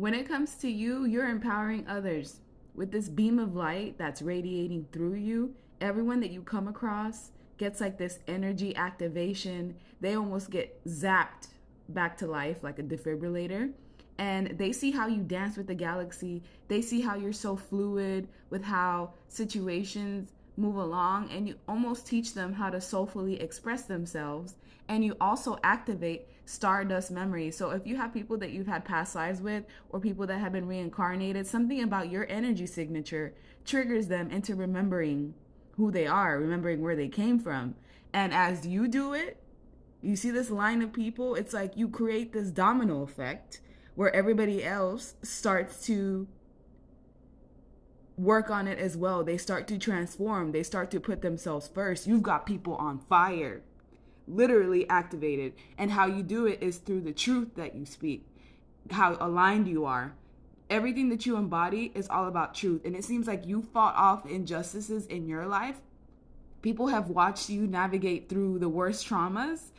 When it comes to you, you're empowering others. With this beam of light that's radiating through you, everyone that you come across gets like this energy activation. They almost get zapped back to life like a defibrillator. And they see how you dance with the galaxy. They see how you're so fluid with how situations move along, and you almost teach them how to soulfully express themselves. And you also activate stardust memories. So if you have people that you've had past lives with, or people that have been reincarnated, something about your energy signature triggers them into remembering who they are, remembering where they came from. And as you do it, you see this line of people, it's like you create this domino effect where everybody else starts to work on it as well. They start to transform. They start to put themselves first. You've got people on fire, literally activated. And how you do it is through the truth that you speak, how aligned you are. Everything that you embody is all about truth. And it seems like you fought off injustices in your life. People have watched you navigate through the worst traumas.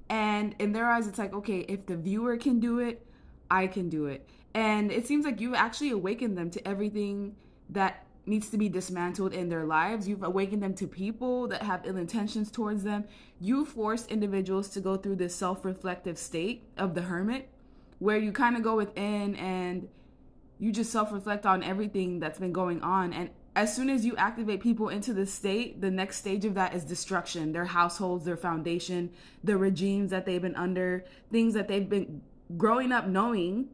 And in their eyes, it's like, okay, if the viewer can do it, I can do it. And it seems like you actually awakened them to everything that needs to be dismantled in their lives. You've awakened them to people that have ill intentions towards them. You force individuals to go through this self-reflective state of the hermit, where you kind of go within and you just self-reflect on everything that's been going on. And as soon as you activate people into this state, the next stage of that is destruction. Their households, their foundation, the regimes that they've been under, things that they've been growing up knowing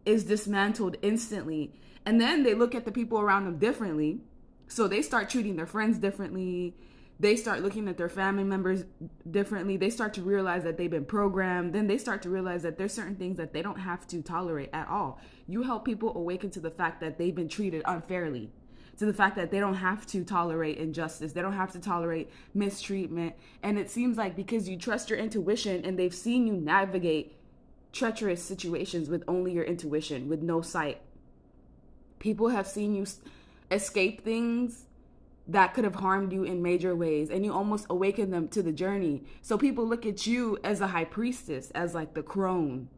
is dismantled instantly. And then they look at the people around them differently. So they start treating their friends differently. They start looking at their family members differently. They start to realize that they've been programmed. Then they start to realize that there's certain things that they don't have to tolerate at all. You help people awaken to the fact that they've been treated unfairly, to the fact that they don't have to tolerate injustice. They don't have to tolerate mistreatment. And it seems like because you trust your intuition and they've seen you navigate treacherous situations with only your intuition, with no sight. People have seen you escape things that could have harmed you in major ways, and you almost awaken them to the journey. So people look at you as a high priestess, as like the crone,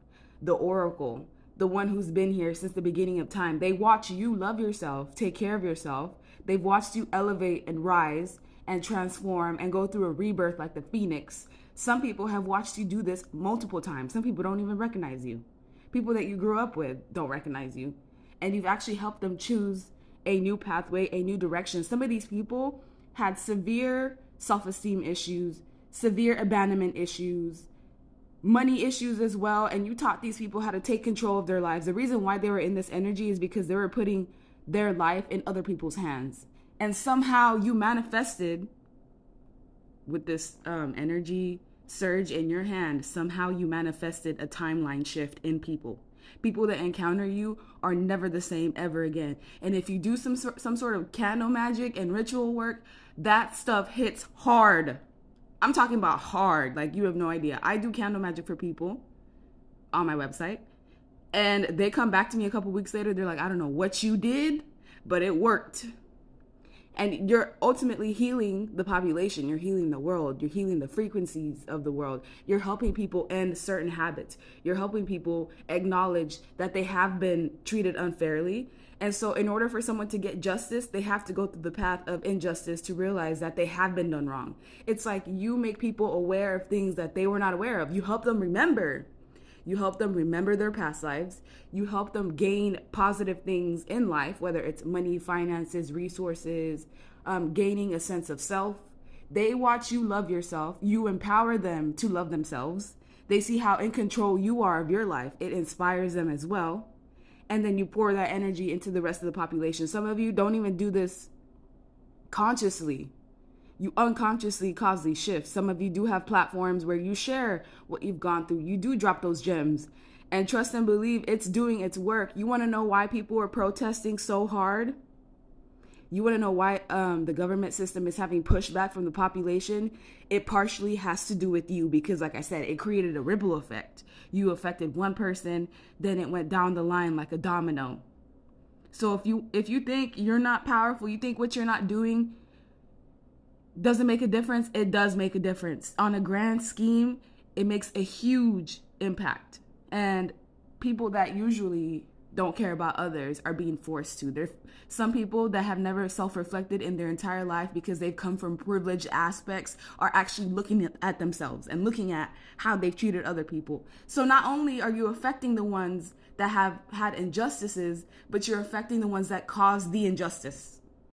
the oracle, the one who's been here since the beginning of time. They watch you love yourself, take care of yourself. They've watched you elevate and rise and transform and go through a rebirth like the phoenix. Some people have watched you do this multiple times. Some people don't even recognize you. People that you grew up with don't recognize you. And you've actually helped them choose a new pathway, a new direction. Some of these people had severe self-esteem issues, severe abandonment issues, money issues as well. And you taught these people how to take control of their lives. The reason why they were in this energy is because they were putting their life in other people's hands. And somehow you manifested with this energy surge in your hand. Somehow you manifested a timeline shift in people. People that encounter you are never the same ever again. And if you do some sort of candle magic and ritual work, that stuff hits hard. I'm talking about hard, like you have no idea. I do candle magic for people on my website, and they come back to me a couple weeks later. They're like, I don't know what you did, but it worked. And you're ultimately healing the population. You're healing the world. You're healing the frequencies of the world. You're helping people end certain habits. You're helping people acknowledge that they have been treated unfairly. And so in order for someone to get justice, they have to go through the path of injustice to realize that they have been done wrong. It's like you make people aware of things that they were not aware of. You help them remember. You help them remember their past lives. You help them gain positive things in life, whether it's money, finances, resources, gaining a sense of self. They watch you love yourself. You empower them to love themselves. They see how in control you are of your life. It inspires them as well. And then you pour that energy into the rest of the population. Some of you don't even do this consciously. You unconsciously cause these shifts. Some of you do have platforms where you share what you've gone through. You do drop those gems, and trust and believe it's doing its work. You want to know why people are protesting so hard? You want to know why the government system is having pushback from the population? It partially has to do with you because, like I said, it created a ripple effect. You affected one person, then it went down the line like a domino. So if you think you're not powerful, you think what you're not doing doesn't make a difference, it does make a difference. On a grand scheme, it makes a huge impact. And people that usually don't care about others are being forced to. There's some people that have never self-reflected in their entire life because they've come from privileged aspects are actually looking at themselves and looking at how they've treated other people. So not only are you affecting the ones that have had injustices, but you're affecting the ones that caused the injustice.